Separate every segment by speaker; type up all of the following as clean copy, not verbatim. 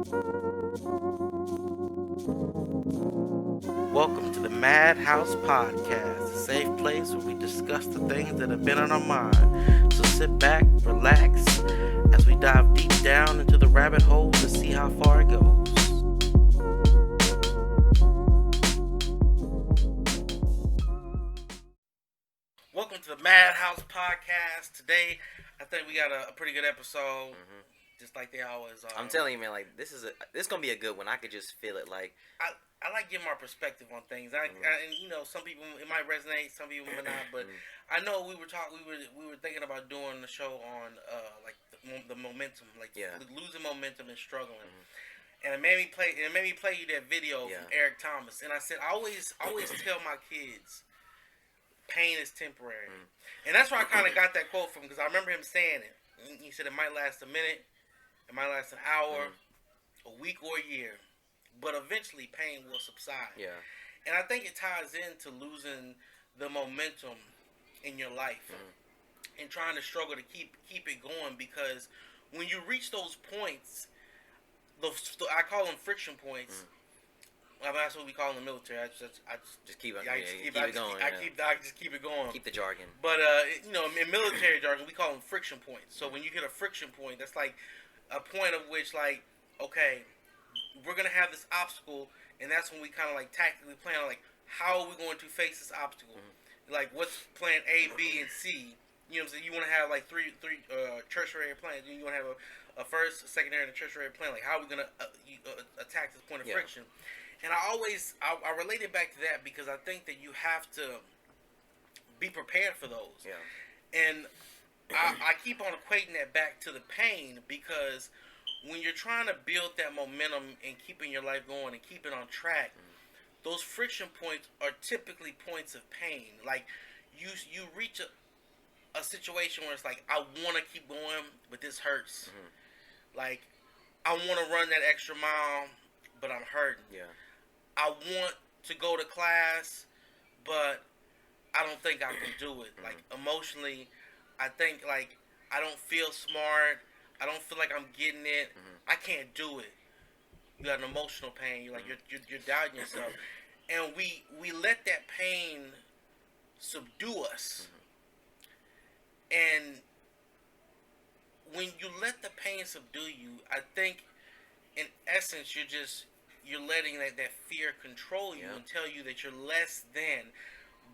Speaker 1: Welcome to the MadHouse podcast, a safe place where we discuss the things that have been on our mind. So sit back, relax, as we dive deep down into the rabbit hole to see how far it goes. Welcome to the MadHouse podcast. Today, I think we got a pretty good episode, just like they always are.
Speaker 2: I'm telling you, man, like this gonna be a good one. I could just feel it. Like
Speaker 1: I like getting my perspective on things. And some people it might resonate, some people might not. But I know we were thinking about doing the show on the momentum, losing momentum and struggling. And it made me play you that video from Eric Thomas. And I said I always tell my kids, pain is temporary. And that's where I kind of got that quote from, because I remember him saying it. He said it might last a minute, it might last an hour, a week, or a year. But eventually, pain will subside.
Speaker 2: Yeah.
Speaker 1: And I think it ties into losing the momentum in your life and trying to struggle to keep it going. Because when you reach those points, I call them friction points. That's what we call in the military. I just keep it going. I just keep it going.
Speaker 2: Keep the jargon.
Speaker 1: But in military jargon, we call them friction points. So when you hit a friction point, that's like a point of which, like, okay, we're gonna have this obstacle, and that's when we kind of like tactically plan on, like, how are we going to face this obstacle? Like, what's plan A, B, and C? You know what I'm saying? You want to have like three tertiary plans. You want to have a first, a secondary, and a tertiary plan. Like, how are we gonna attack this point of friction? And I relate it back to that, because I think that you have to be prepared for those.
Speaker 2: Yeah.
Speaker 1: And I keep on equating that back to the pain, because when you're trying to build that momentum and keeping your life going and keep it on track, those friction points are typically points of pain. Like, you reach a situation where it's like, I want to keep going, but this hurts. Like, I want to run that extra mile, but I'm hurting.
Speaker 2: Yeah.
Speaker 1: I want to go to class, but I don't think I can do it. Like, emotionally, I think, like, I don't feel smart. I don't feel like I'm getting it. I can't do it. You got an emotional pain. You're like, you're doubting yourself, and we let that pain subdue us. And when you let the pain subdue you, I think, in essence, you're letting that fear control you and tell you that you're less than.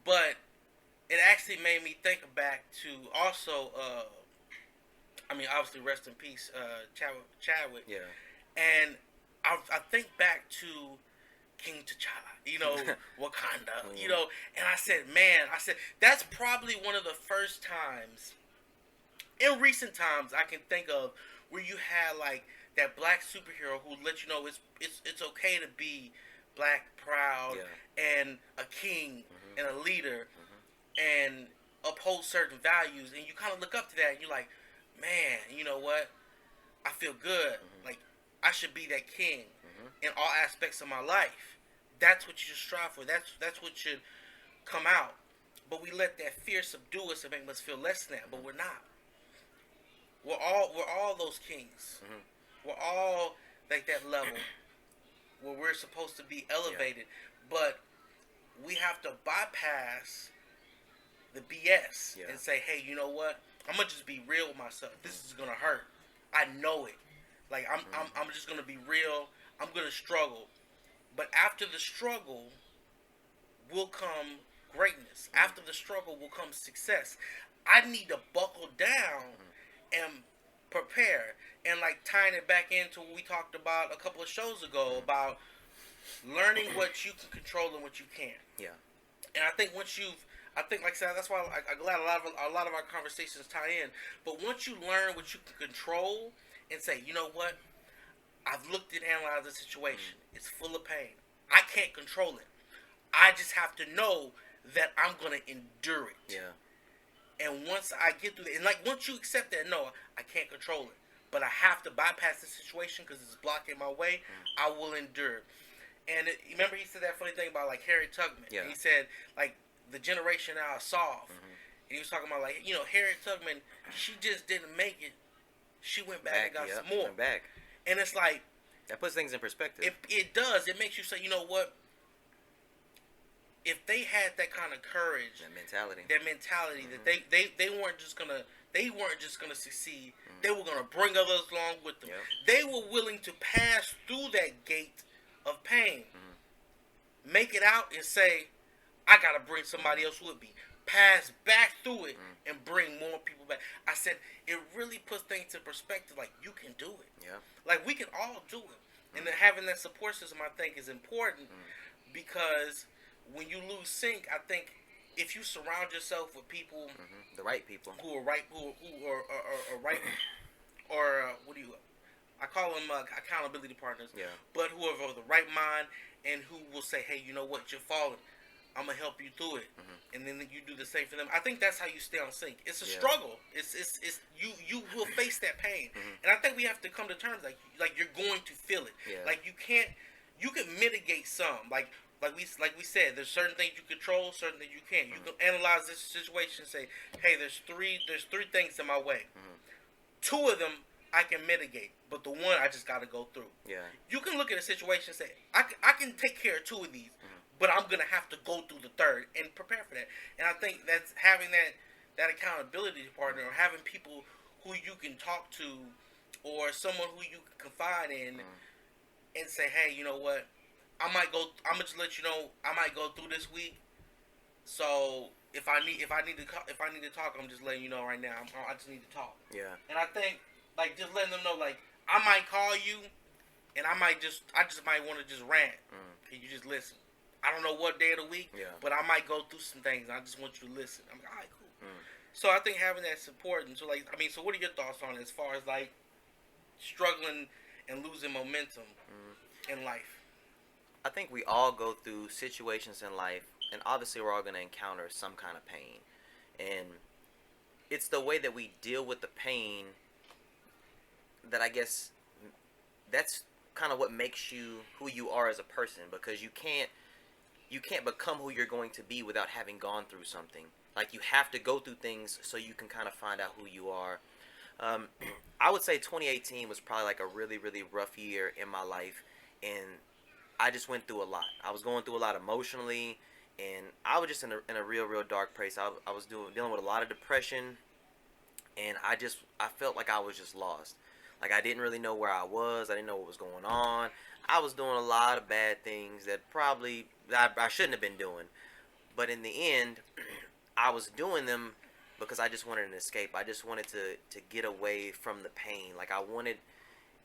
Speaker 1: But it actually made me think back to also. Obviously, rest in peace, Chadwick.
Speaker 2: Yeah.
Speaker 1: And I think back to King T'Challa, Wakanda, and I said, that's probably one of the first times, in recent times, I can think of, where you had, like, that black superhero who let you know it's okay to be black, proud, and a king, and a leader, and uphold certain values, and you kind of look up to that, and you're like, man, you know what? I feel good. Like, I should be that king in all aspects of my life. That's what you should strive for. That's what should come out. But we let that fear subdue us and make us feel less than that. But we're not. We're all those kings. We're all like that level where we're supposed to be elevated. But we have to bypass the BS and say, hey, you know what? I'm gonna just be real with myself. This is gonna hurt. I know it. Like, I'm just gonna be real. I'm gonna struggle. But after the struggle will come greatness. After the struggle will come success. I need to buckle down and prepare. And, like, tying it back into what we talked about a couple of shows ago about learning what you can control and what you can't.
Speaker 2: Yeah.
Speaker 1: And I think like I said, that's why I'm glad a lot of our conversations tie in. But once you learn what you can control and say, you know what, I've looked and analyzed the situation. It's full of pain. I can't control it. I just have to know that I'm going to endure it.
Speaker 2: Yeah.
Speaker 1: And once I get through it, and like once you accept that, no, I can't control it, but I have to bypass the situation because it's blocking my way, I will endure. And remember he said that funny thing about, like, Harriet Tubman.
Speaker 2: Yeah.
Speaker 1: He said, like, the generation now is soft. And he was talking about, like, Harriet Tubman, she just didn't make it. She went back and got some more.
Speaker 2: Went back.
Speaker 1: And it's like,
Speaker 2: That puts things in perspective.
Speaker 1: It does. It makes you say, you know what? If they had that kind of courage, that mentality, that they weren't just gonna succeed. They were gonna bring others along with them. Yep. They were willing to pass through that gate of pain, make it out, and say, "I gotta bring somebody else with me." Pass back through it and bring more people back. I said it really puts things in perspective. Like, you can do it. Yeah. Like, we can all do it. And then having that support system, I think, is important because when you lose sync, I think if you surround yourself with people,
Speaker 2: the right people,
Speaker 1: who are right, who are right, or what do you? I call them accountability partners. Yeah. But who are of the right mind and who will say, "Hey, you know what? You're falling. I'm gonna help you through it," and then you do the same for them. I think that's how you stay on sync. It's a struggle. It's you will face that pain, and I think we have to come to terms like you're going to feel it. Yeah. Like you can mitigate some. Like we said, there's certain things you control, certain things you can't. You can analyze this situation and say, hey, there's three things in my way. Two of them I can mitigate, but the one I just got to go through. Yeah. You can look at a situation and say, I can take care of two of these. But I'm going to have to go through the third and prepare for that. And I think that's having that accountability partner, or having people who you can talk to, or someone who you can confide in and say, hey, you know what? I'm going to just let you know, I might go through this week. So if I need to talk, I'm just letting you know right now. I just need to talk. Yeah. And I think, like, just letting them know, like, I might call you and I just might want to just rant. And you just listen. I don't know what day of the week, but I might go through some things. And I just want you to listen. I'm like, all right, cool. So I think having that support, and so so what are your thoughts on it as far as like struggling and losing momentum in life?
Speaker 2: I think we all go through situations in life, and obviously we're all going to encounter some kind of pain, and it's the way that we deal with the pain that I guess that's kind of what makes you who you are as a person, because you can't become who you're going to be without having gone through something. Like, you have to go through things so you can kind of find out who you are. I would say 2018 was probably like a really, really rough year in my life, and I just went through a lot. I was going through a lot emotionally, and I was just in a real, real dark place. I was dealing with a lot of depression, and I felt like I was just lost. Like, I didn't really know where I was. I didn't know what was going on. I was doing a lot of bad things that probably I shouldn't have been doing. But in the end, I was doing them because I just wanted an escape. I just wanted to get away from the pain. Like, I wanted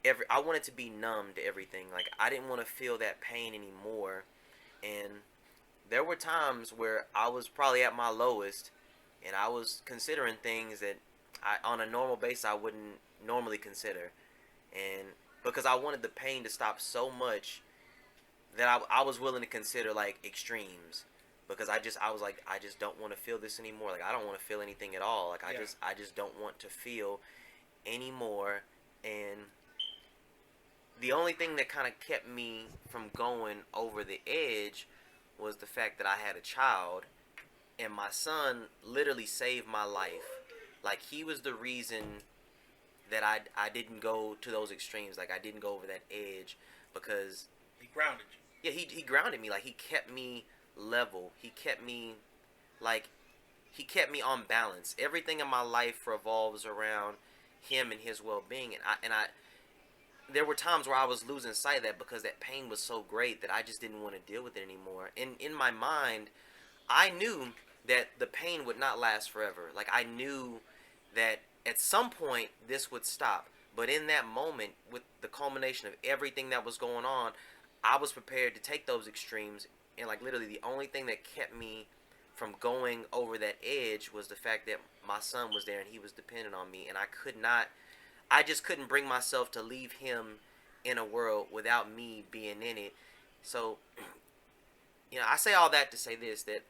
Speaker 2: to be numb to everything. Like, I didn't want to feel that pain anymore. And there were times where I was probably at my lowest, and I was considering things that on a normal basis I wouldn't normally consider. And because I wanted the pain to stop so much that I was willing to consider like extremes, because I was like, I just don't want to feel this anymore. Like, I don't want to feel anything at all. Like, I just don't want to feel anymore. And the only thing that kind of kept me from going over the edge was the fact that I had a child, and my son literally saved my life. Like, he was the reason that I didn't go to those extremes. Like, I didn't go over that edge, because
Speaker 1: he grounded you.
Speaker 2: Yeah, he grounded me. Like, he kept me level. He kept me on balance. Everything in my life revolves around him and his well-being. And I there were times where I was losing sight of that, because that pain was so great that I just didn't want to deal with it anymore. And in my mind, I knew that the pain would not last forever. Like, I knew that at some point this would stop. But in that moment, with the culmination of everything that was going on, I was prepared to take those extremes. And like, literally the only thing that kept me from going over that edge was the fact that my son was there and he was dependent on me, and I just couldn't bring myself to leave him in a world without me being in it. So, I say all that to say this, that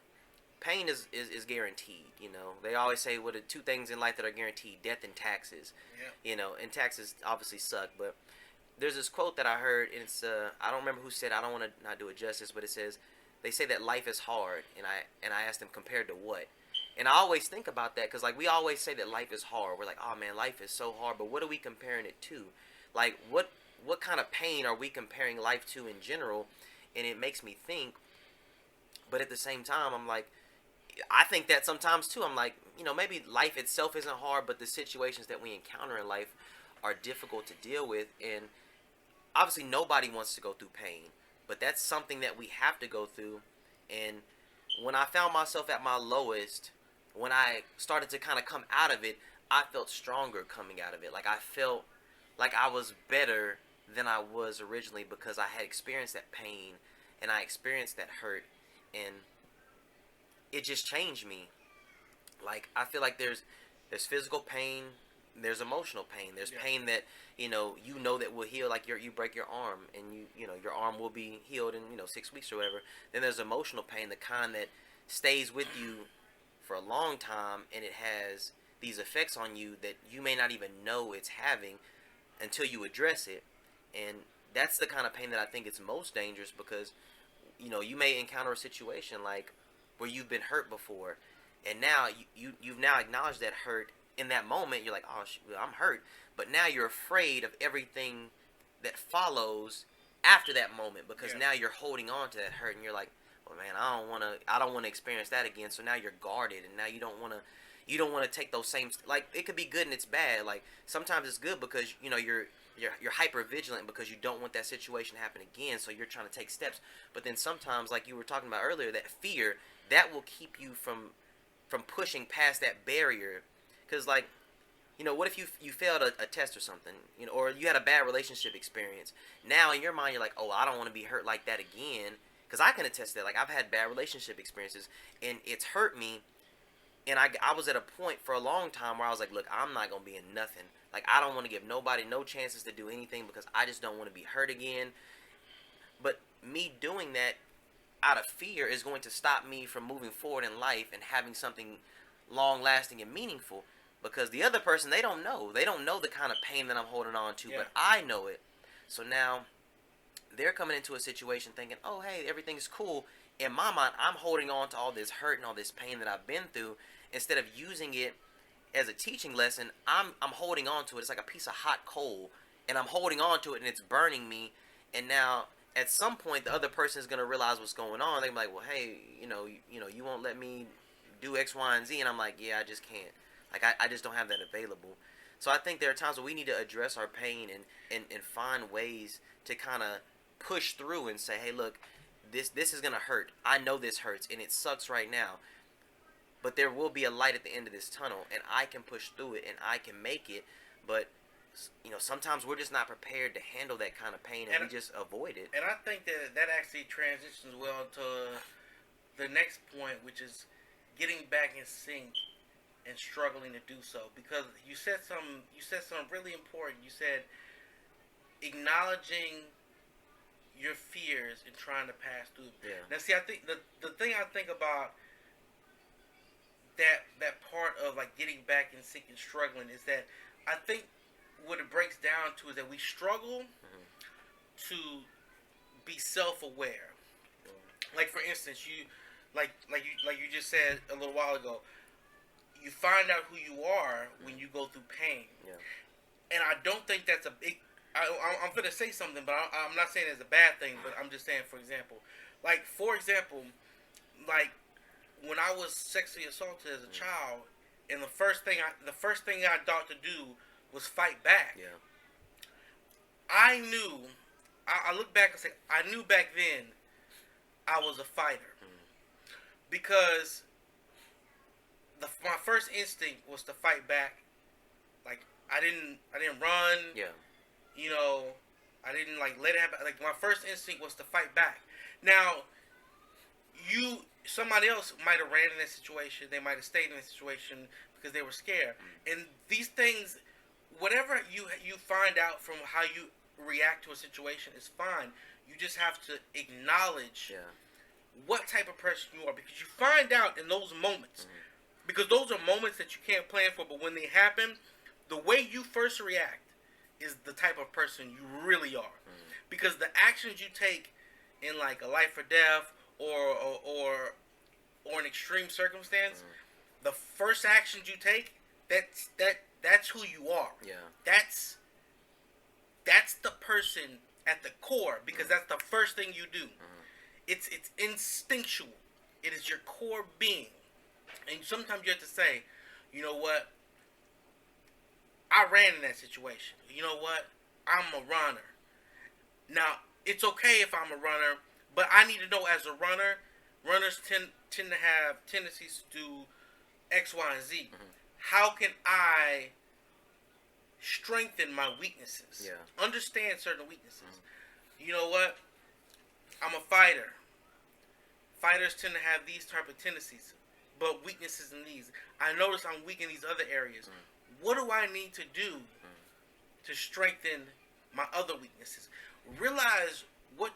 Speaker 2: pain is guaranteed. They always say, what are two things in life that are guaranteed? Death and taxes. Yeah. And taxes obviously suck, but there's this quote that I heard, and it's I don't remember who said it. I don't want to not do it justice, but it says, they say that life is hard, and I asked them, compared to what? And I always think about that, because like, we always say that life is hard. We're like, oh man, life is so hard, but what are we comparing it to? Like, what what kind of pain are we comparing life to in general? And it makes me think, but at the same time, I'm like, I think that sometimes too. I'm like, maybe life itself isn't hard, but the situations that we encounter in life are difficult to deal with. And obviously nobody wants to go through pain, but that's something that we have to go through. And when I found myself at my lowest, when I started to kind of come out of it, I felt stronger coming out of it. Like I felt like I was better than I was originally, because I had experienced that pain and I experienced that hurt, and it just changed me. Like I feel like there's physical pain, there's emotional pain, there's pain that that will heal. Like you break your arm, and your arm will be healed in 6 weeks or whatever. Then there's emotional pain, the kind that stays with you for a long time, and it has these effects on you that you may not even know it's having until you address it. And that's the kind of pain that I think is most dangerous, because you may encounter a situation like where you've been hurt before, and now you've now acknowledged that hurt. In that moment, you're like, oh, I'm hurt. But now you're afraid of everything that follows after that moment, because now you're holding on to that hurt, and you're like, well, man, I don't want to experience that again. So now you're guarded, and now you don't want to take those same, like, it could be good and it's bad. Like sometimes it's good because you're hyper vigilant because you don't want that situation to happen again, so you're trying to take steps. But then sometimes, like you were talking about earlier, that fear that will keep you from pushing past that barrier. Because, like, what if you failed a test or something, or you had a bad relationship experience? Now, in your mind, you're like, oh, I don't want to be hurt like that again. Because I can attest to that. Like, I've had bad relationship experiences, and it's hurt me. And I was at a point for a long time where I was like, look, I'm not going to be in nothing. Like, I don't want to give nobody no chances to do anything, because I just don't want to be hurt again. But me doing that out of fear is going to stop me from moving forward in life and having something long-lasting and meaningful. Because the other person, they don't know the kind of pain that I'm holding on to, but I know it. So now they're coming into a situation thinking, oh, hey, everything's cool. In my mind, I'm holding on to all this hurt and all this pain that I've been through. Instead of using it as a teaching lesson, I'm holding on to it. It's like a piece of hot coal, and I'm holding on to it, and it's burning me. And now at some point, the other person is going to realize what's going on. They're like, well, hey, you won't let me do X, Y, and Z. And I'm like, yeah, I just can't. Like, I just don't have that available. So I think there are times where we need to address our pain and find ways to kind of push through and say, hey, look, this is going to hurt. I know this hurts, and it sucks right now. But there will be a light at the end of this tunnel, and I can push through it, and I can make it. But, sometimes we're just not prepared to handle that kind of pain, and we just avoid it.
Speaker 1: And I think that actually transitions well to the next point, which is getting back in sync and struggling to do so, because you said something really important. You said acknowledging your fears and trying to pass through.
Speaker 2: Yeah.
Speaker 1: Now, see, I think the thing I think about that part of like getting back in sync and struggling is that I think what it breaks down to is that we struggle to be self-aware. Like, for instance, you just said a little while ago, you find out who you are when you go through pain.
Speaker 2: Yeah.
Speaker 1: And I don't think that's a big... I'm going to say something, but I'm not saying it's a bad thing, but I'm just saying, for example, like, when I was sexually assaulted as a child, and the first thing I thought to do was fight back.
Speaker 2: Yeah.
Speaker 1: I knew... I look back and say, I knew back then I was a fighter. Because my first instinct was to fight back. Like, I didn't run.
Speaker 2: Yeah.
Speaker 1: I didn't like let it happen. Like, my first instinct was to fight back. Now, somebody else might have ran in that situation. They might have stayed in that situation because they were scared. And these things, whatever you find out from how you react to a situation is fine. You just have to acknowledge what type of person you are, because you find out in those moments. Because those are moments that you can't plan for, but when they happen, the way you first react is the type of person you really are. Because the actions you take in like a life or death or an extreme circumstance, the first actions you take, that's who you are.
Speaker 2: Yeah.
Speaker 1: That's the person at the core, because that's the first thing you do. It's instinctual. It is your core being. And sometimes you have to say, you know what? I ran in that situation. You know what? I'm a runner. Now, it's okay if I'm a runner, but I need to know as a runner, runners tend to have tendencies to do X, Y, and Z. How can I strengthen my weaknesses? Understand certain weaknesses. You know what? I'm a fighter. Fighters tend to have these type of tendencies, but weaknesses in these. I notice I'm weak in these other areas. What do I need to do to strengthen my other weaknesses? Realize what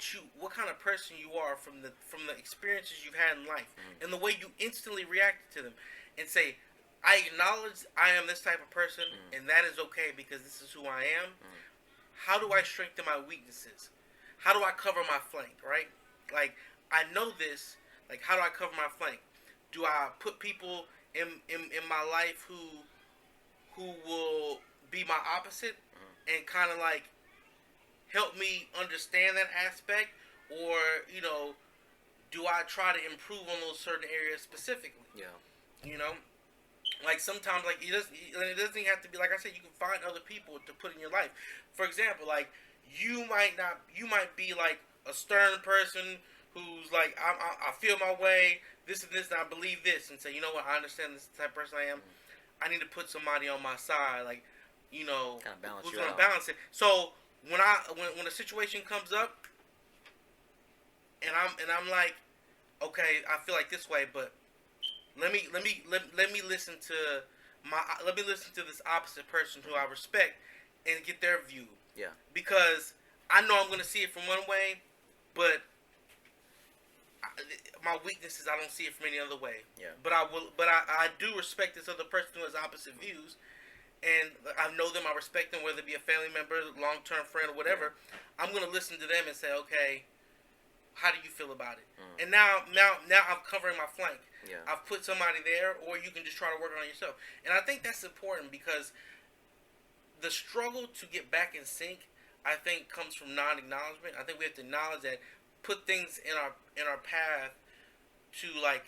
Speaker 1: kind of person you are from the experiences you've had in life, and the way you instantly react to them, and say, I acknowledge I am this type of person, and that is okay because this is who I am. How do I strengthen my weaknesses? How do I cover my flank, right? Like, I know this. Like, how do I cover my flank? Do I put people in my life who will be my opposite and kind of like help me understand that aspect? Or, you know, do I try to improve on those certain areas specifically? You know? Like, sometimes, like, it doesn't have to be, like I said, you can find other people to put in your life. For example, like, you might be, like, a stern person who's, like, I feel my way, this and this, and I believe this, and say, you know what, I understand this type of person I am. I need to put somebody on my side, like, you know, who's going to balance it. So, when a situation comes up, and I'm like, okay, I feel like this way, but let me listen to this opposite person who I respect and get their view. Because I know I'm going to see it from one way, but my weaknesses, I don't see it from any other way. But I do respect this other person who has opposite views, and I know them, I respect them, whether it be a family member, long-term friend, or whatever. I'm going to listen to them and say, okay, how do you feel about it? And now I'm covering my flank. I've put somebody there, or you can just try to work on it yourself. And I think that's important, because the struggle to get back in sync, I think, comes from non-acknowledgement. I think we have to acknowledge that, put things in our path to, like,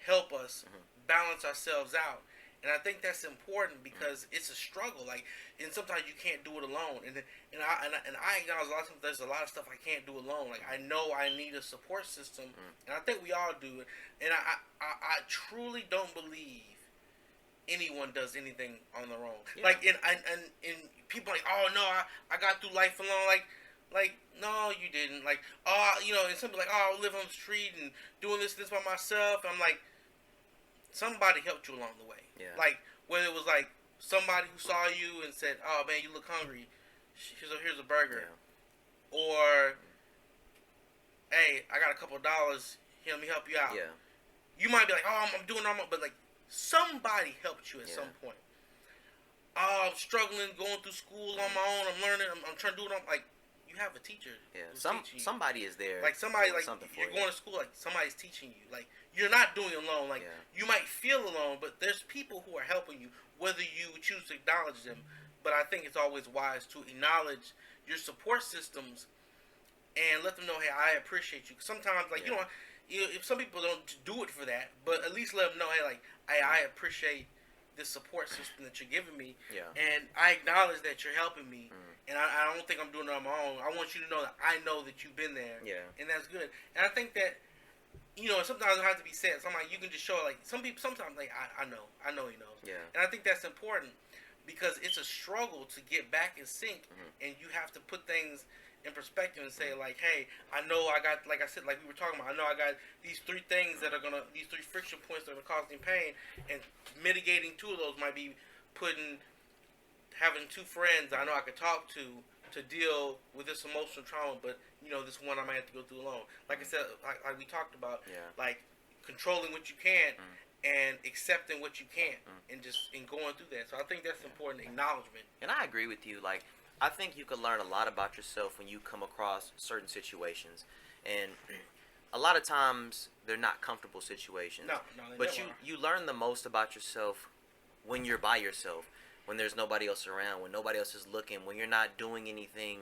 Speaker 1: help us balance ourselves out. And I think that's important, because it's a struggle. Like, and sometimes you can't do it alone. And I acknowledge a lot of times there's a lot of stuff I can't do alone. Like, I know I need a support system, and I think we all do. And I truly don't believe anyone does anything on their own. Like, and people are like, oh no, I got through life alone. Like, no, you didn't. Like, you know, and somebody like, oh, I live on the street and doing this by myself. I'm like, somebody helped you along the way. Like, whether it was like somebody who saw you and said, oh man, you look hungry, here's a burger. Or, hey, I got a couple of dollars, here, let me help you out. You might be like, oh, I'm doing normal, but like, somebody helped you at some point. Oh, I'm struggling, going through school on my own, I'm learning, I'm trying to do it on, like, you have a teacher.
Speaker 2: Somebody is there.
Speaker 1: Like, somebody, like, you're going to school, like, somebody's teaching you. Like, you're not doing it alone. Like, you might feel alone, but there's people who are helping you, whether you choose to acknowledge them. But I think it's always wise to acknowledge your support systems and let them know, hey, I appreciate you. Sometimes, like, you know, if some people don't do it for that, but at least let them know, hey, like, I appreciate this support system that you're giving me, and I acknowledge that you're helping me, and I don't think I'm doing it on my own. I want you to know that I know that you've been there, and that's good. And I think that, you know, sometimes it has to be said. Sometimes you can just show, like, some people, sometimes, like, I know he knows. And I think that's important, because it's a struggle to get back in sync, and you have to put things in perspective and say, like, hey, I know I got, like I said, like we were talking about, I know I got these three things that are these three friction points that are causing pain, and mitigating two of those might be having two friends I know I could talk to deal with this emotional trauma, but, you know, this one I might have to go through alone. Like I said, like we talked about, like, controlling what you can and accepting what you can't, and going through that. So I think that's important, acknowledgement.
Speaker 2: And I agree with you. Like, I think you can learn a lot about yourself when you come across certain situations, and a lot of times they're not comfortable situations.
Speaker 1: No,
Speaker 2: but you learn the most about yourself when you're by yourself, when there's nobody else around, when nobody else is looking, when you're not doing anything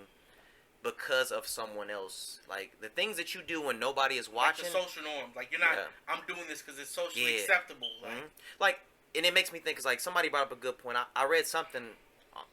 Speaker 2: because of someone else. Like the things that you do when nobody is watching.
Speaker 1: Like the social norms. Like you're not. Yeah. I'm doing this because it's socially acceptable. Like,
Speaker 2: like, and it makes me think. Cause like somebody brought up a good point. I read something.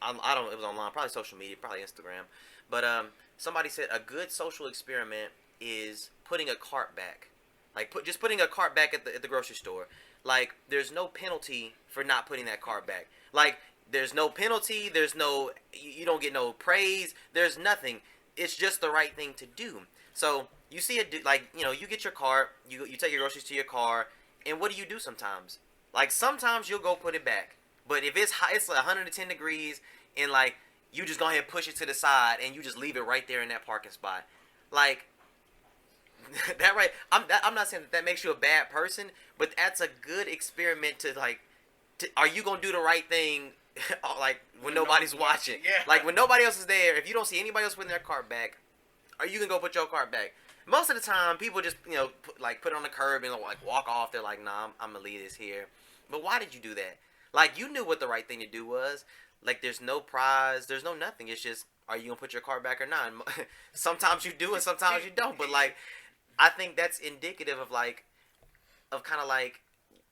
Speaker 2: I don't. It was online. Probably social media. Probably Instagram. But somebody said a good social experiment is putting a cart back. Like just putting a cart back at the grocery store. Like there's no penalty for not putting that cart back. Like there's no penalty. There's no. You don't get no praise. There's nothing. It's just the right thing to do. So you see you get your cart, you take your groceries to your car, and what do you do sometimes? Like sometimes you'll go put it back, but if it's high, it's like 110 degrees, and like you just go ahead and push it to the side, and you just leave it right there in that parking spot, like that right. I'm not saying that makes you a bad person, but that's a good experiment to are you gonna do the right thing? Like when nobody's watching, like when nobody else is there, if you don't see anybody else putting their cart back, are you gonna go put your cart back? Most of the time, people just put it on the curb and like walk off. They're like, nah, I'm gonna leave this here. But why did you do that? Like you knew what the right thing to do was. Like there's no prize, there's no nothing. It's just, are you gonna put your cart back or not? Sometimes you do and sometimes you don't. But like, I think that's indicative of kind of like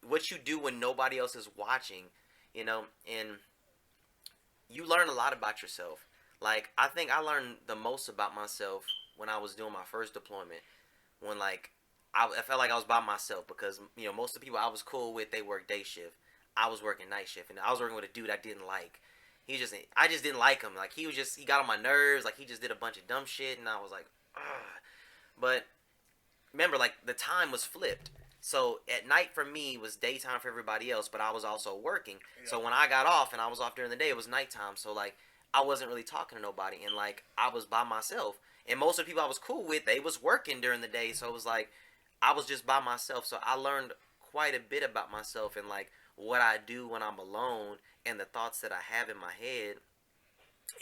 Speaker 2: what you do when nobody else is watching, and you learn a lot about yourself. Like, I think I learned the most about myself when I was doing my first deployment. When, like, I felt like I was by myself because, most of the people I was cool with, they worked day shift. I was working night shift. And I was working with a dude I didn't like. I just didn't like him. Like, he got on my nerves. Like, he just did a bunch of dumb shit. And I was like, ugh. But, remember, like, the time was flipped. So at night for me was daytime for everybody else, but I was also working. Yeah. So when I got off and I was off during the day, it was nighttime. So like I wasn't really talking to nobody, and like I was by myself. And most of the people I was cool with, they was working during the day. So it was like I was just by myself. So I learned quite a bit about myself and like what I do when I'm alone and the thoughts that I have in my head.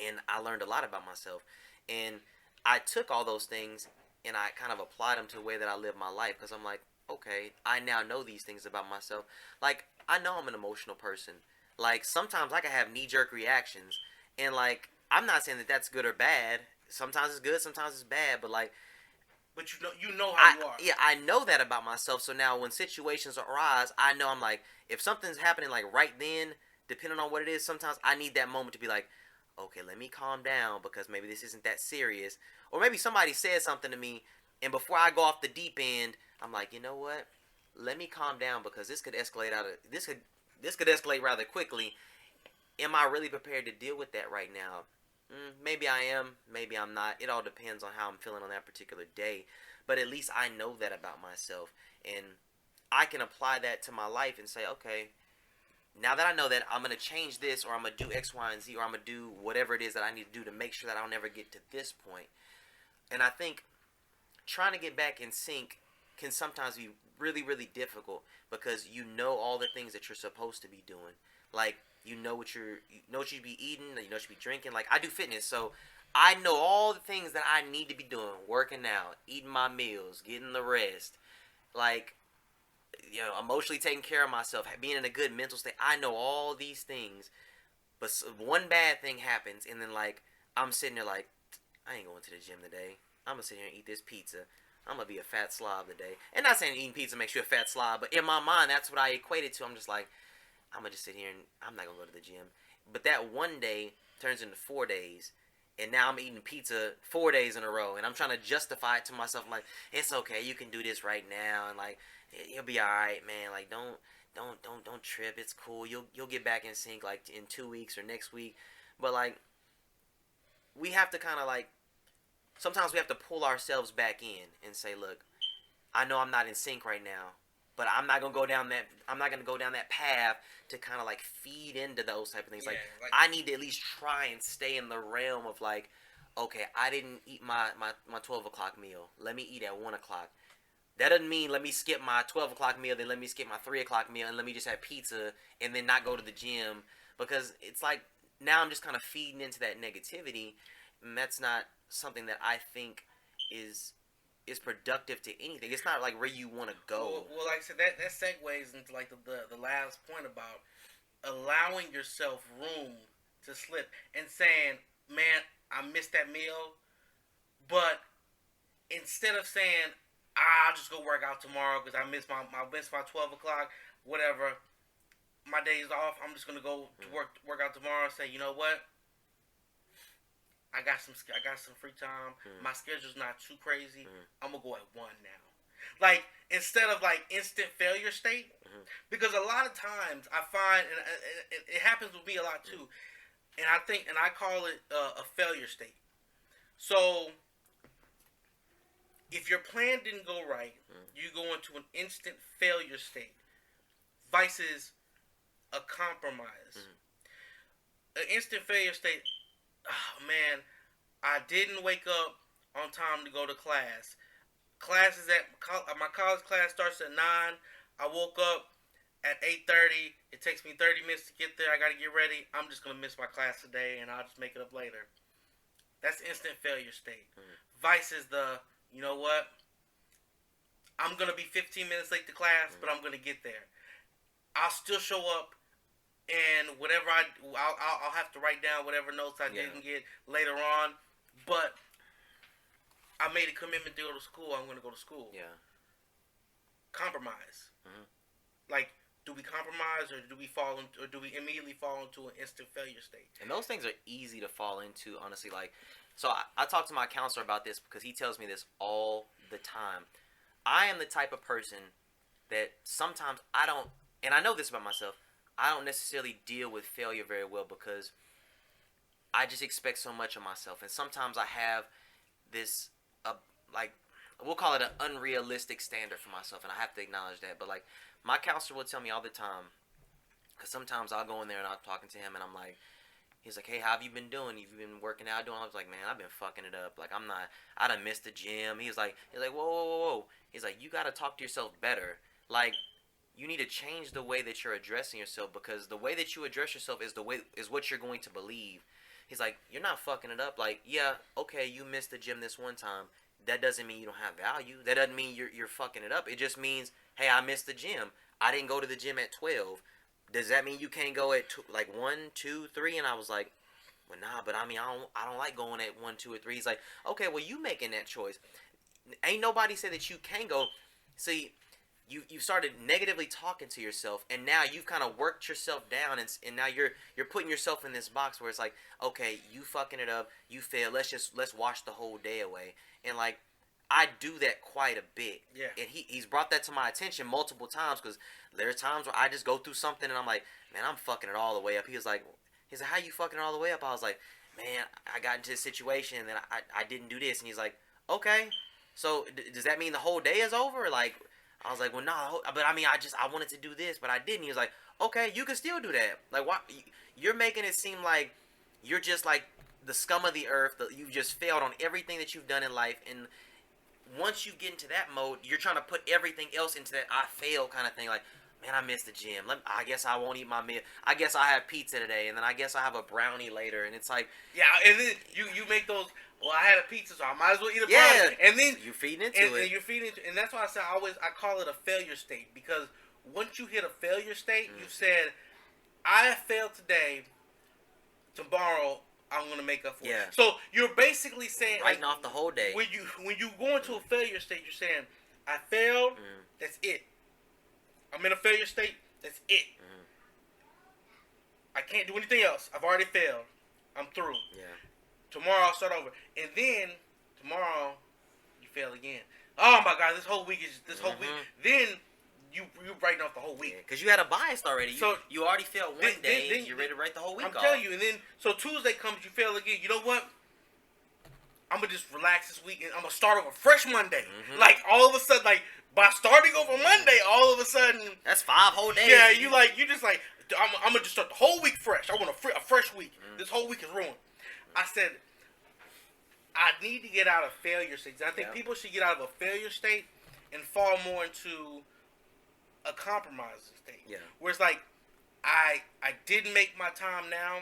Speaker 2: And I learned a lot about myself. And I took all those things and I kind of applied them to the way that I live my life, because I'm like, okay, I now know these things about myself. Like, I know I'm an emotional person. Like, sometimes I can have knee-jerk reactions. And, like, I'm not saying that that's good or bad. Sometimes it's good, sometimes it's bad. But, like...
Speaker 1: But you know how you are.
Speaker 2: Yeah, I know that about myself. So now when situations arise, I know I'm like, if something's happening, like, right then, depending on what it is, sometimes I need that moment to be like, okay, let me calm down because maybe this isn't that serious. Or maybe somebody said something to me, and before I go off the deep end, I'm like, you know what? Let me calm down because this could escalate this could escalate rather quickly. Am I really prepared to deal with that right now? Maybe I am, maybe I'm not. It all depends on how I'm feeling on that particular day. But at least I know that about myself, and I can apply that to my life and say, okay, now that I know that, I'm going to change this, or I'm going to do X, Y, and Z, or I'm going to do whatever it is that I need to do to make sure that I'll never get to this point. And I think trying to get back in sync can sometimes be really, really difficult because you know all the things that you're supposed to be doing. Like, you know what you should be eating, you know what you should be drinking. Like, I do fitness, so I know all the things that I need to be doing. Working out, eating my meals, getting the rest. Like, emotionally taking care of myself, being in a good mental state. I know all these things. But one bad thing happens, and then, like, I'm sitting there like, I ain't going to the gym today. I'm going to sit here and eat this pizza. I'm going to be a fat slob today. And not saying eating pizza makes you a fat slob, but in my mind, that's what I equated to. I'm just like, I'm going to just sit here and I'm not going to go to the gym. But that one day turns into 4 days. And now I'm eating pizza 4 days in a row. And I'm trying to justify it to myself. I'm like, it's okay. You can do this right now. And like, you'll be all right, man. Like, don't trip. It's cool. You'll get back in sync like in 2 weeks or next week. But like, we have to kind of like, sometimes we have to pull ourselves back in and say, look, I know I'm not in sync right now, but I'm not gonna go down that path to kind of like feed into those type of things. Yeah, like I need to at least try and stay in the realm of like, okay, I didn't eat my 12 o'clock meal. Let me eat at 1 o'clock. That doesn't mean let me skip my 12 o'clock meal, then let me skip my 3 o'clock meal, and let me just have pizza and then not go to the gym, because it's like now I'm just kind of feeding into that negativity, and that's not something that I think is productive to anything. It's not like where you want to go.
Speaker 1: Well, like I said, that segues into like the last point about allowing yourself room to slip and saying, man, I missed that meal. But instead of saying, I'll just go work out tomorrow because I missed my 12 o'clock, whatever, my day's off, I'm just gonna go to work out tomorrow and say, you know what? I got some free time. My schedule's not too crazy. I'm gonna go at 1 now. Like, instead of like instant failure state, because a lot of times I find, and it happens with me a lot too, and I call it a failure state. So if your plan didn't go right, you go into an instant failure state versus a compromise. An instant failure state, oh man, I didn't wake up on time to go to class. My college class starts at 9. I woke up at 8:30. It takes me 30 minutes to get there. I got to get ready. I'm just going to miss my class today, and I'll just make it up later. That's instant failure state. Vice is you know what? I'm going to be 15 minutes late to class, but I'm going to get there. I'll still show up, and whatever I'll have to write down whatever notes I didn't get later on, but I made a commitment to go to school. I'm going to go to school. Yeah. Compromise. Like, do we compromise, or do we immediately fall into an instant failure state?
Speaker 2: And those things are easy to fall into, honestly. Like, so I talk to my counselor about this because he tells me this all the time. I am the type of person that sometimes I don't, and I know this about myself, I don't necessarily deal with failure very well because I just expect so much of myself. And sometimes I have this, like, we'll call it an unrealistic standard for myself, and I have to acknowledge that. But, like, my counselor will tell me all the time, because sometimes I'll go in there and I'm talking to him, and I'm like, he's like, hey, how have you been doing? You've been working out, doing? I was like, man, I've been fucking it up. Like, I done missed the gym. He's like, whoa. He's like, you got to talk to yourself better. Like, you need to change the way that you're addressing yourself, because the way that you address yourself is what you're going to believe. He's like, you're not fucking it up. Like, yeah, okay, you missed the gym this one time. That doesn't mean you don't have value. That doesn't mean you're fucking it up. It just means, hey, I missed the gym. I didn't go to the gym at 12. Does that mean you can't go at 1, 2, 3? And I was like, well, nah, but I mean, I don't like going at 1, 2, or 3. He's like, okay, well, you making that choice. Ain't nobody said that you can go. See, you started negatively talking to yourself, and now you've kind of worked yourself down, and now you're putting yourself in this box where it's like, okay, you fucking it up, you failed. Let's wash the whole day away. And like, I do that quite a bit. Yeah. And he's brought that to my attention multiple times, because there's times where I just go through something and I'm like, man, I'm fucking it all the way up. He's like, how you fucking it all the way up? I was like, man, I got into a situation and then I didn't do this. And he's like, okay, so does that mean the whole day is over? Like, I was like, well, no, but I mean, I wanted to do this, but I didn't. He was like, okay, you can still do that. Like, why? You're making it seem like you're just like the scum of the earth. You've just failed on everything that you've done in life. And once you get into that mode, you're trying to put everything else into that I failed kind of thing. Like, man, I missed the gym. I guess I won't eat my meal. I guess I have pizza today, and then I guess I have a brownie later. And it's like,
Speaker 1: yeah, and then you make those. Well, I had a pizza, so I might as well eat a brownie. And then
Speaker 2: you're feeding into it.
Speaker 1: And you're feeding into, and that's why I call it a failure state, because once you hit a failure state, you've said, I failed today. Tomorrow, I'm gonna make up for it. So you're basically saying,
Speaker 2: writing off the whole day.
Speaker 1: When you go into a failure state, you're saying, I failed. That's it. I'm in a failure state. That's it. I can't do anything else. I've already failed. I'm through. Yeah. Tomorrow I'll start over, and then tomorrow you fail again. Oh my God! This whole week. Then you writing off the whole week
Speaker 2: because you had a bias already. So you already failed one day. Then you're ready to write the whole week off.
Speaker 1: I'm telling you, and then so Tuesday comes, you fail again. You know what? I'm gonna just relax this week, and I'm gonna start over fresh Monday. Like all of a sudden, like by starting over Monday, all of a sudden
Speaker 2: that's 5 whole days.
Speaker 1: Yeah, you just like I'm gonna just start the whole week fresh. I want a fresh week. This whole week is ruined. I said, I need to get out of failure states. I think people should get out of a failure state and fall more into a compromise state. Yeah. Where it's like, I didn't make my time now.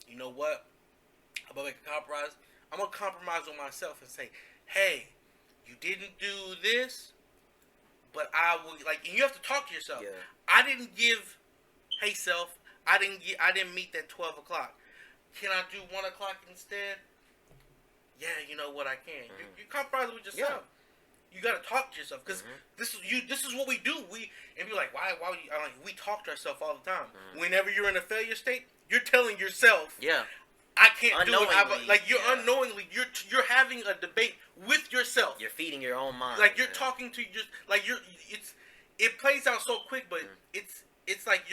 Speaker 1: You know what? I'm going to make a compromise. I'm going to compromise with myself and say, hey, you didn't do this, but I will, like, and you have to talk to yourself. Yeah. I didn't give, hey self, I didn't meet that 12 o'clock. Can I do 1 o'clock instead? yeah, you know what, I can. You're compromising with yourself. You gotta talk to yourself, because this is what we do. And be like, why we talk to ourselves all the time. Whenever you're in a failure state, you're telling yourself, I can't do it. Like, you're unknowingly, you're having a debate with yourself.
Speaker 2: You're feeding your own mind.
Speaker 1: Like, you're talking to it plays out so quick, but it's like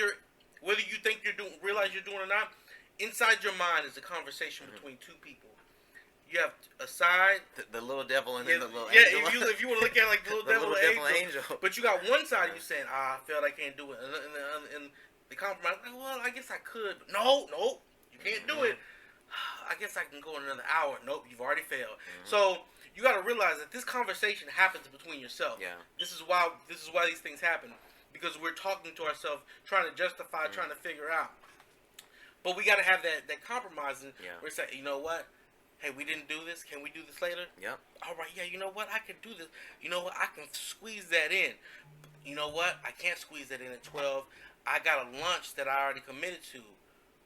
Speaker 1: whether you think realize you're doing or not, inside your mind is a conversation between two people. You have a side,
Speaker 2: the little devil and then the little
Speaker 1: angel.
Speaker 2: angel.
Speaker 1: If you want to look at it like the little devil and angel. But you got one side of you saying, I failed, I can't do it. And the compromise, like, well, I guess I could. But no, you can't do it. I guess I can go in another hour. Nope, you've already failed. So you got to realize that this conversation happens between yourself.
Speaker 2: Yeah. This is
Speaker 1: why these things happen, because we're talking to ourselves, trying to justify, trying to figure out. But we got to have that compromising. Where it's like, you know what? Hey, we didn't do this. Can we do this later?
Speaker 2: Yep.
Speaker 1: All right. Yeah. You know what? I can do this. You know what? I can squeeze that in. You know what? I can't squeeze that in at 12. I got a lunch that I already committed to,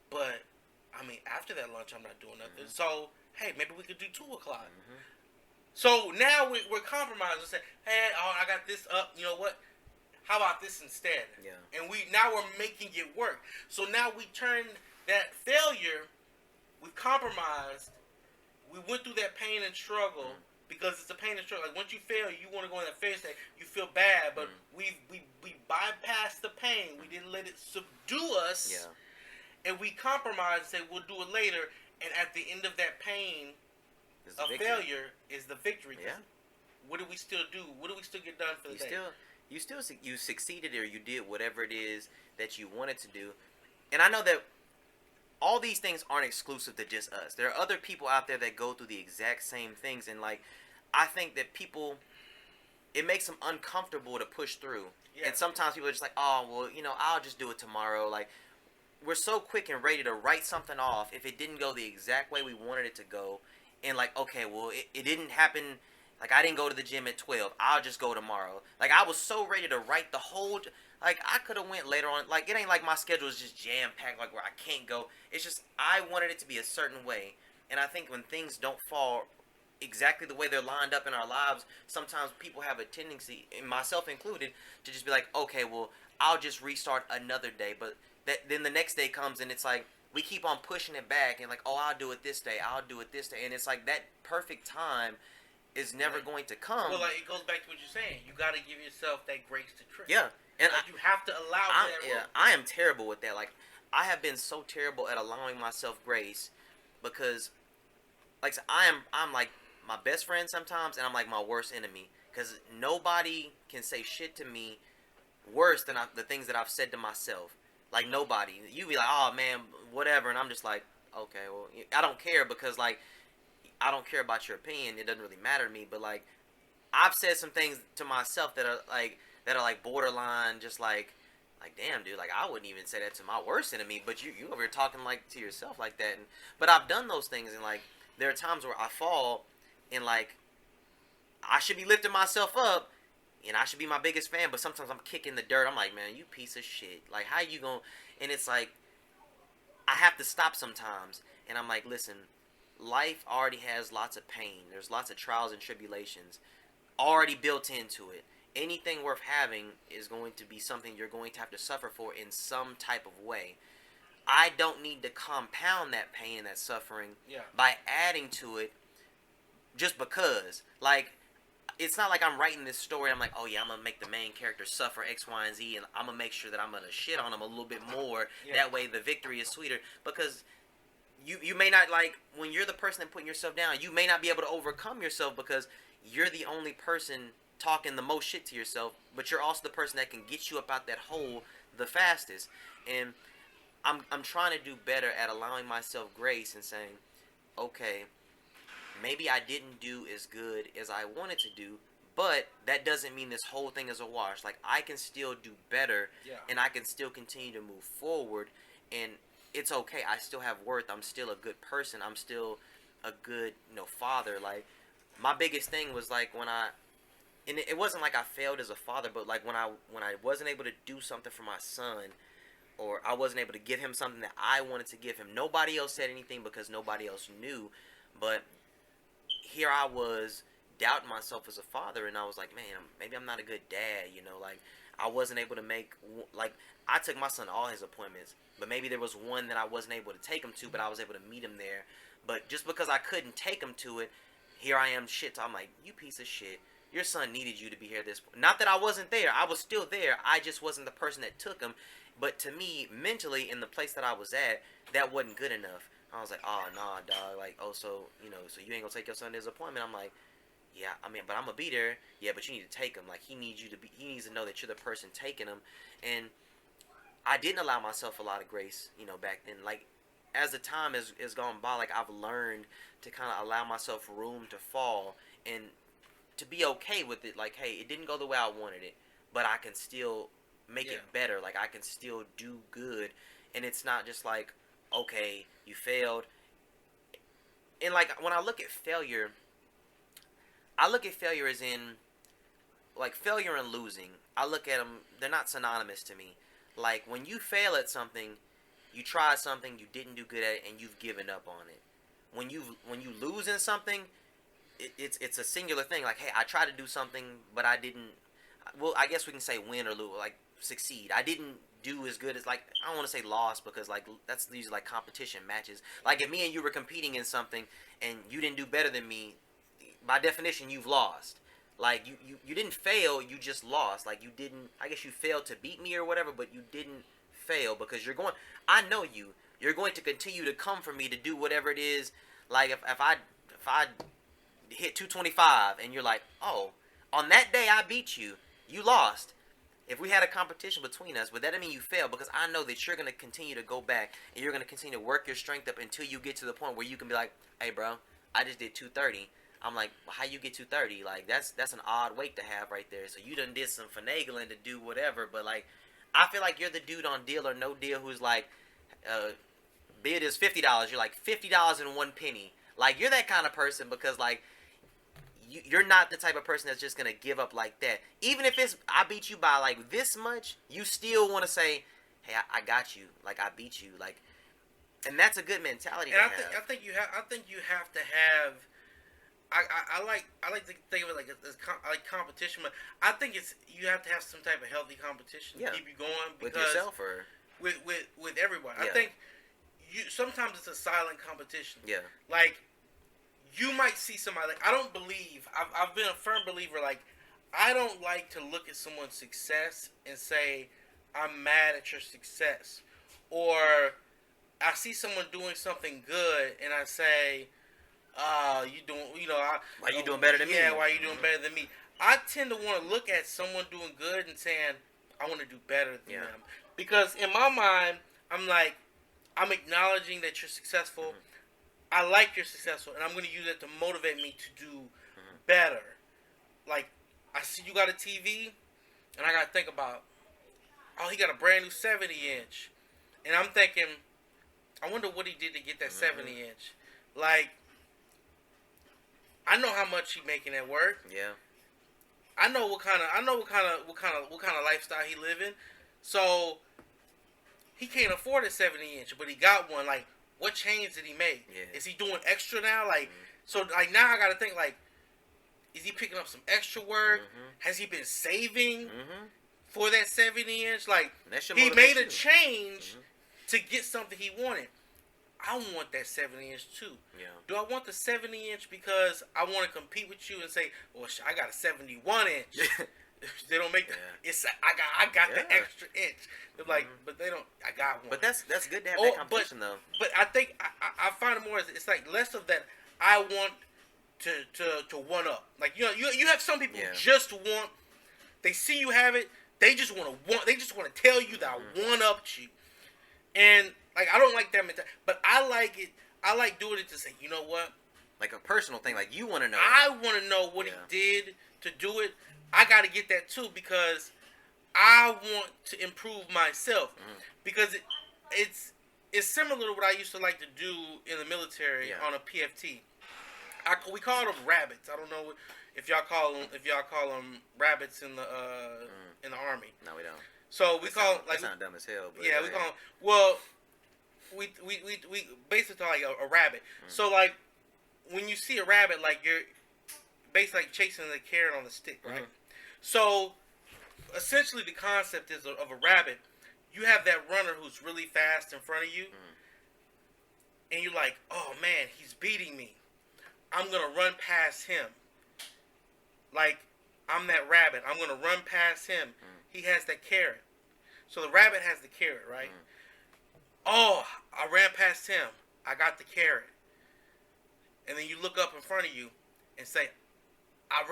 Speaker 1: but I mean, after that lunch, I'm not doing nothing. So, hey, maybe we could do 2 o'clock. So now we're compromising. Say, hey, I got this up. You know what? How about this instead?
Speaker 2: Yeah.
Speaker 1: And now we're making it work. So now we turn that failure. We've compromised. We went through that pain and struggle, because it's a pain and struggle. Like, once you fail, you want to go in that failure state. You feel bad, but we bypassed the pain. We didn't let it subdue us.
Speaker 2: Yeah.
Speaker 1: And we compromise and say we'll do it later. And at the end of that pain, failure is the victory.
Speaker 2: Yeah.
Speaker 1: What do we still do? What do we still get done for the day?
Speaker 2: You succeeded, or you did whatever it is that you wanted to do. And I know that all these things aren't exclusive to just us. There are other people out there that go through the exact same things, and like, I think that it makes them uncomfortable to push through. Yeah. And sometimes people are just like, oh, well, I'll just do it tomorrow. Like, we're so quick and ready to write something off if it didn't go the exact way we wanted it to go. And like, okay, well, it didn't happen. Like, I didn't go to the gym at 12. I'll just go tomorrow. Like, I was so ready to write the whole... Like, I could have went later on. Like, it ain't like my schedule is just jam-packed, like, where I can't go. It's just, I wanted it to be a certain way. And I think when things don't fall exactly the way they're lined up in our lives, sometimes people have a tendency, and myself included, to just be like, okay, well, I'll just restart another day. But then the next day comes, and it's like, we keep on pushing it back, and like, oh, I'll do it this day. I'll do it this day. And it's like, that perfect time is never going to come.
Speaker 1: Well, like, it goes back to what you're saying. You got to give yourself that grace to trip.
Speaker 2: Yeah. And
Speaker 1: you have to allow that.
Speaker 2: Yeah, I am terrible with that. Like, I have been so terrible at allowing myself grace, because, like, I'm like my best friend sometimes, and I'm like my worst enemy, because nobody can say shit to me worse than the things that I've said to myself. Like, nobody. You be like, oh man, whatever, and I'm just like, okay, well, I don't care, because like, I don't care about your opinion. It doesn't really matter to me. But like, I've said some things to myself that are like borderline, just like damn, dude, like, I wouldn't even say that to my worst enemy, but you over here talking like to yourself like that. But I've done those things, and like, there are times where I fall, and like, I should be lifting myself up, and I should be my biggest fan, but sometimes I'm kicking the dirt. I'm like, man, you piece of shit. Like, how you gonna? And it's like, I have to stop sometimes, and I'm like, listen, life already has lots of pain. There's lots of trials and tribulations already built into it. Anything worth having is going to be something you're going to have to suffer for in some type of way. I don't need to compound that pain and that suffering by adding to it just because. Like, it's not like I'm writing this story. I'm like, oh yeah, I'm going to make the main character suffer X, Y, and Z, and I'm going to make sure that I'm going to shit on him a little bit more. That way the victory is sweeter. Because you may not, like, when you're the person that putting yourself down, you may not be able to overcome yourself, because you're the only person talking the most shit to yourself, but you're also the person that can get you up out that hole the fastest. And I'm trying to do better at allowing myself grace and saying, okay, maybe I didn't do as good as I wanted to do, but that doesn't mean this whole thing is a wash. Like, I can still do better, and I can still continue to move forward, and it's okay. I still have worth. I'm still a good person. I'm still a good, father. Like, my biggest thing was like, and it wasn't like I failed as a father, but like when I wasn't able to do something for my son, or I wasn't able to give him something that I wanted to give him. Nobody else said anything because nobody else knew, but here I was doubting myself as a father, and I was like, man, maybe I'm not a good dad, you know, like I wasn't able to make, like, I took my son to all his appointments, but maybe there was one that I wasn't able to take him to, but I was able to meet him there. But just because I couldn't take him to it, here I am shit. So I'm like, you piece of shit. Your son needed you to be here at this point. Not that I wasn't there. I was still there. I just wasn't the person that took him. But to me, mentally, in the place that I was at, that wasn't good enough. I was like, oh, nah, dog. Like, oh, so, you know, so you ain't gonna take your son to his appointment? I'm like, yeah, I mean, but I'm gonna be there. Yeah, but you need to take him. Like, he needs to know that you're the person taking him. And I didn't allow myself a lot of grace, you know, back then. Like, as the time has gone by, like, I've learned to kind of allow myself room to fall and to be okay with it. Like, hey, it didn't go the way I wanted it, but I can still make it better. Like, I can still do good. And it's not just like, okay, you failed. And, like, when I look at failure as in, like, failure and losing. I look at them, they're not synonymous to me. Like, when you fail at something, you tried something, you didn't do good at it, and you've given up on it. When you lose in something, it's a singular thing. Like, hey, I tried to do something, but I didn't. Well, I guess we can say win or lose, like succeed. I didn't do as good as, like, I don't want to say lost, because, like, that's usually like competition matches. Like, if me and you were competing in something and you didn't do better than me, by definition, you've lost. Like, you didn't fail, you just lost. Like, you didn't, I guess you failed to beat me or whatever, but you didn't fail, because I know you're going to continue to come for me to do whatever it is. Like, if I hit 225 and you're like, oh, on that day I beat you, you lost. If we had a competition between us, but that doesn't mean you fail, because I know that you're going to continue to go back and you're going to continue to work your strength up until you get to the point where you can be like, hey, bro, I just did 230. I'm like, well, how you get 230? Like, that's an odd weight to have right there. So you done did some finagling to do whatever, but, like, I feel like you're the dude on Deal or No Deal who's like, bid is $50. You're like, $50 and 1 penny. Like, you're that kind of person, because, like, you're not the type of person that's just going to give up like that. Even if it's, I beat you by, like, this much, you still want to say, hey, I got you. Like, I beat you. Like, and that's a good mentality to have.
Speaker 1: I think you have to have, I like to think of it like like competition, but I think you have to have some type of healthy competition to keep you going, because
Speaker 2: with yourself or
Speaker 1: with everyone. I think sometimes it's a silent competition.
Speaker 2: Yeah.
Speaker 1: Like, you might see somebody, like, I've been a firm believer, like, I don't like to look at someone's success and say, I'm mad at your success. Or I see someone doing something good and I say, you doing, why
Speaker 2: you doing better than me?
Speaker 1: Yeah, why you doing better than me? I tend to want to look at someone doing good and saying, I want to do better than them. Because in my mind, I'm acknowledging that you're successful. Mm-hmm. I like you're successful, and I'm going to use it to motivate me to do better. Like, I see you got a TV, and I got to think about, oh, he got a brand new 70-inch. And I'm thinking, I wonder what he did to get that 70-inch. Like, I know how much he making at work.
Speaker 2: Yeah.
Speaker 1: I know what kind of lifestyle he living. So he can't afford a 70-inch, but he got one. Like, what change did he make? Yeah. Is he doing extra now? Like, so, like, now I got to think, like, is he picking up some extra work? Has he been saving for that 70-inch? Like, he made a change to get something he wanted. I want that 70-inch too. Yeah. Do I want the 70-inch because I want to compete with you and say, well, I got a 71-inch. They don't make that. It's I got the extra inch. They're like, but they don't. I got one.
Speaker 2: But that's good to have that competition though.
Speaker 1: But I think I find it more. It's like less of that. I want to one up. Like, you have some people who just want. They see you have it. They just want to tell you that I one upped you. And, like, I don't like that mentality. But I like it. I like doing it to say, you know what?
Speaker 2: Like a personal thing. Like, you want to know.
Speaker 1: I want to know what he did to do it. I got to get that too, because I want to improve myself. Because it's similar to what I used to like to do in the military on a PFT. We call them rabbits. I don't know if y'all call them rabbits in the Army.
Speaker 2: No, we don't.
Speaker 1: So we call
Speaker 2: that sound dumb as hell. But
Speaker 1: we call them. Well, we basically call like a rabbit. So, like, when you see a rabbit, like you're basically like chasing the carrot on the stick, right?
Speaker 2: Mm-hmm.
Speaker 1: So essentially, the concept is of a rabbit. You have that runner who's really fast in front of you, and you're like, "Oh man, he's beating me. I'm gonna run past him. Like I'm that rabbit. I'm gonna run past him. He has that carrot. So the rabbit has the carrot, right? Oh, I ran past him. I got the carrot. And then you look up in front of you and say, I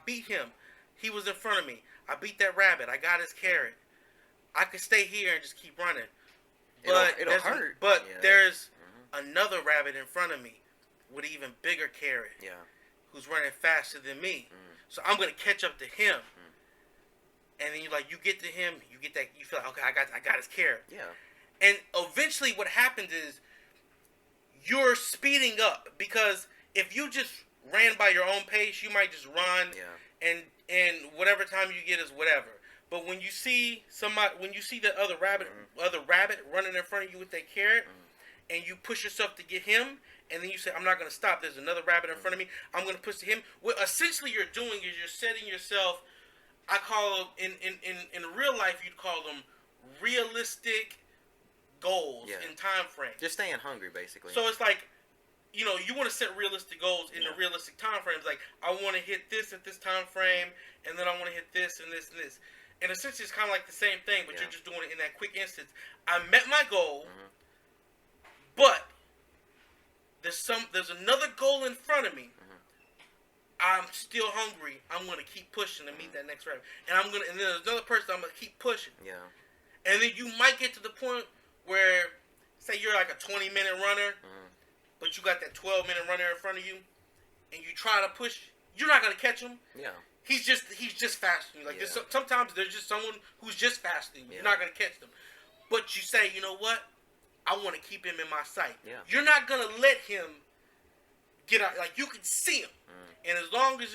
Speaker 1: beat him. He was in front of me. I beat that rabbit. I got his carrot. I could stay here and just keep running. But
Speaker 2: it'll hurt.
Speaker 1: But there's another rabbit in front of me with an even bigger carrot.
Speaker 2: Yeah. Who's
Speaker 1: running faster than me. So I'm gonna catch up to him. And then you get to him, you get that, you feel like, okay, I got his carrot.
Speaker 2: Yeah.
Speaker 1: And eventually what happens is you're speeding up, because if you just ran by your own pace, you might just run and whatever time you get is whatever. But when you see the other rabbit running in front of you with that carrot, and you push yourself to get him, and then you say, I'm not going to stop, there's another rabbit in front of me, I'm going to push to him. What essentially you're doing is you're setting yourself, I call them, in real life, you'd call them realistic goals in time frame.
Speaker 2: Just staying hungry, basically.
Speaker 1: So it's like, you want to set realistic goals in the realistic time frames. Like, I want to hit this at this time frame, and then I want to hit this and this and this. And essentially, it's kind of like the same thing, but you're just doing it in that quick instance. I met my goal, but there's another goal in front of me. I'm still hungry. I'm gonna keep pushing to meet that next rabbit, and then there's another person. I'm gonna keep pushing. Yeah. And then you might get to the point where, say, you're like a 20-minute runner, but you got that 12-minute runner in front of you, and you try to push. You're not gonna catch him. Yeah. He's just faster than you. Like sometimes there's just someone who's just faster than you. You're not gonna catch them, but you say, you know what? I want to keep him in my sight. Yeah. You're not gonna let him get out. Like, you can see him. And as long as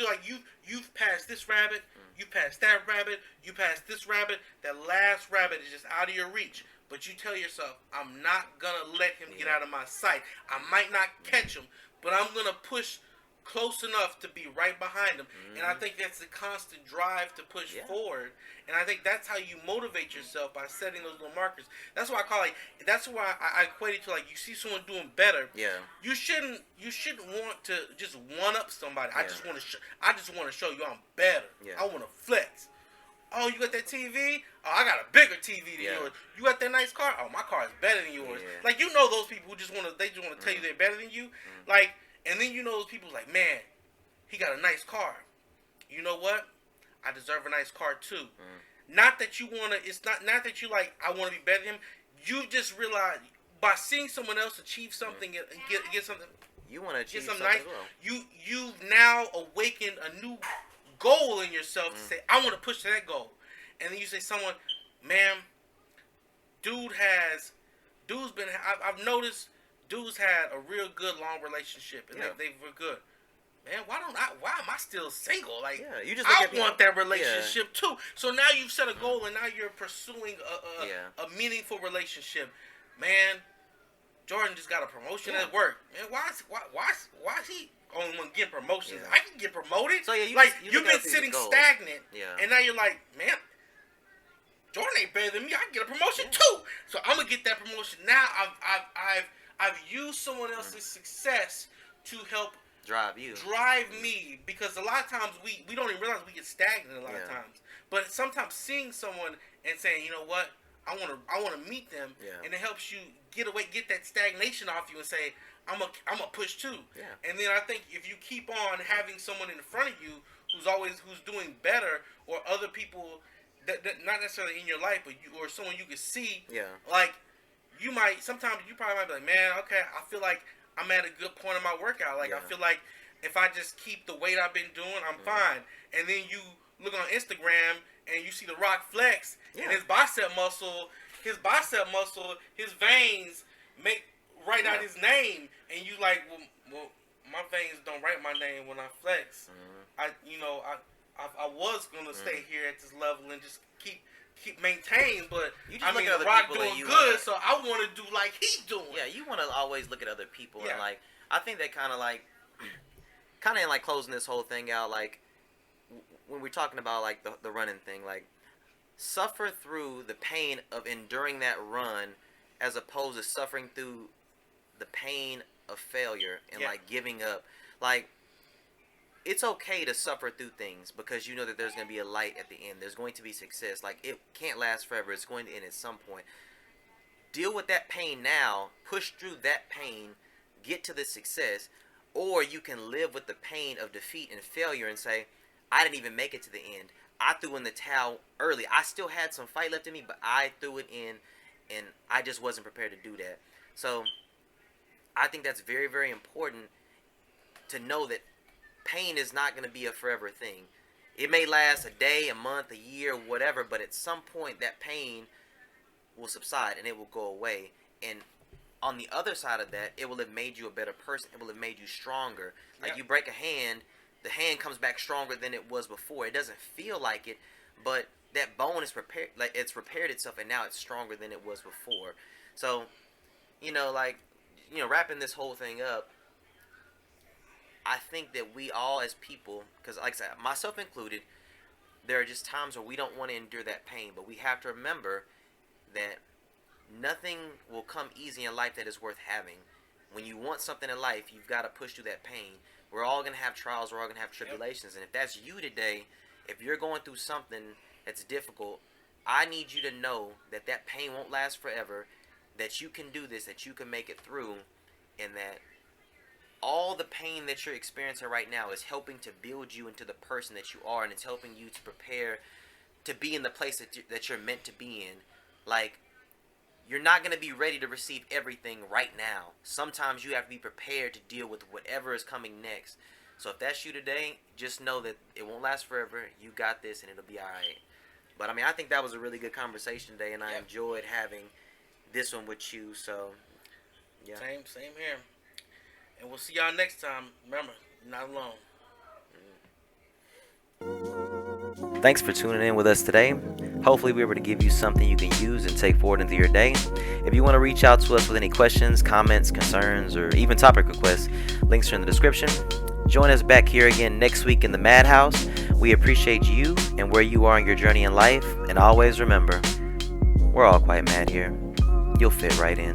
Speaker 1: you've passed this rabbit, you passed that rabbit, you passed this rabbit, that last rabbit is just out of your reach. But you tell yourself, I'm not going to let him get out of my sight. I might not catch him, but I'm going to push close enough to be right behind him. And I think that's the constant drive to push forward. And I think that's how you motivate yourself, by setting those little markers. That's why I call that's why I equate it to, like, you see someone doing better. Yeah. You shouldn't want to just one up somebody. Yeah. I just want to show you I'm better. Yeah. I want to flex. Oh, you got that TV? Oh, I got a bigger TV than yours. You got that nice car? Oh, my car is better than yours. Yeah. Like, those people who just want to tell you they're better than you. Like, and then those people like, man, he got a nice car. You know what? I deserve a nice car too. Not that you want to. It's not that you like, I want to be better than him. You just realize, by seeing someone else achieve something and get something,
Speaker 2: you want to achieve something
Speaker 1: nice. Well. You've now awakened a new goal in yourself to say, I want to push to that goal. And then you say, someone, man, I've noticed dudes had a real good long relationship, and they were good. Man, why am I still single? Like,
Speaker 2: you just
Speaker 1: I want that relationship too. So now you've set a goal, and now you're pursuing a meaningful relationship. Man, Jordan just got a promotion at work. Man, why is he only one getting promotions? I can get promoted. So you've been sitting stagnant, and now you're like, man, Jordan ain't better than me. I can get a promotion too. So I'm gonna get that promotion. Now I've used someone else's success to help drive me, because a lot of times we don't even realize we get stagnant a lot of times. But sometimes seeing someone and saying, you know what, I want to meet them, and it helps you get that stagnation off you, and say, I'm a push too. Yeah. And then I think if you keep on having someone in front of you who's doing better, or other people that not necessarily in your life, but or someone you can see, like, sometimes you probably might be like, man, okay, I feel like I'm at a good point in my workout. Like, I feel like if I just keep the weight I've been doing, I'm fine. And then you look on Instagram and you see The Rock flex, and his bicep muscle, his veins write out his name, and you like, well, my veins don't write my name when I flex. I was gonna stay here at this level and just keep maintain, but
Speaker 2: The
Speaker 1: Rock doing good, so I want to do like he's doing.
Speaker 2: Yeah, you want to always look at other people and like, I think that kind of in like closing this whole thing out, like when we're talking about like the running thing, like suffer through the pain of enduring that run as opposed to suffering through the pain of failure and like giving up. Like, it's okay to suffer through things because you know that there's going to be a light at the end. There's going to be success. Like, it can't last forever. It's going to end at some point. Deal with that pain now. Push through that pain. Get to the success. Or you can live with the pain of defeat and failure and say, I didn't even make it to the end. I threw in the towel early. I still had some fight left in me, but I threw it in, and I just wasn't prepared to do that. So, I think that's very, very important to know that pain is not going to be a forever thing. It may last a day, a month, a year, whatever, but at some point that pain will subside and it will go away. And on the other side of that, it will have made you a better person. It will have made you stronger. Like, you break a hand, the hand comes back stronger than it was before. It doesn't feel like it, but that bone is prepared, like it's repaired itself, and now it's stronger than it was before. So, wrapping this whole thing up, I think that we all as people, because like I said, myself included, there are just times where we don't want to endure that pain, but we have to remember that nothing will come easy in life that is worth having. When you want something in life, you've got to push through that pain. We're all going to have trials, we're all going to have tribulations, and if that's you today, if you're going through something that's difficult, I need you to know that that pain won't last forever, that you can do this, that you can make it through, and that all the pain that you're experiencing right now is helping to build you into the person that you are, and it's helping you to prepare to be in the place that you're meant to be in. Like, you're not going to be ready to receive everything right now. Sometimes you have to be prepared to deal with whatever is coming next. So if that's you today, just know that it won't last forever. You got this, and it'll be all right. But, I mean, I think that was a really good conversation today, and I enjoyed having this one with you. So, yeah.
Speaker 1: Same here. And we'll see y'all next time. Remember, you're not alone.
Speaker 2: Thanks for tuning in with us today. Hopefully we were able to give you something you can use and take forward into your day. If you want to reach out to us with any questions, comments, concerns, or even topic requests, links are in the description. Join us back here again next week in the MadHouse. We appreciate you and where you are in your journey in life. And always remember, we're all quite mad here. You'll fit right in.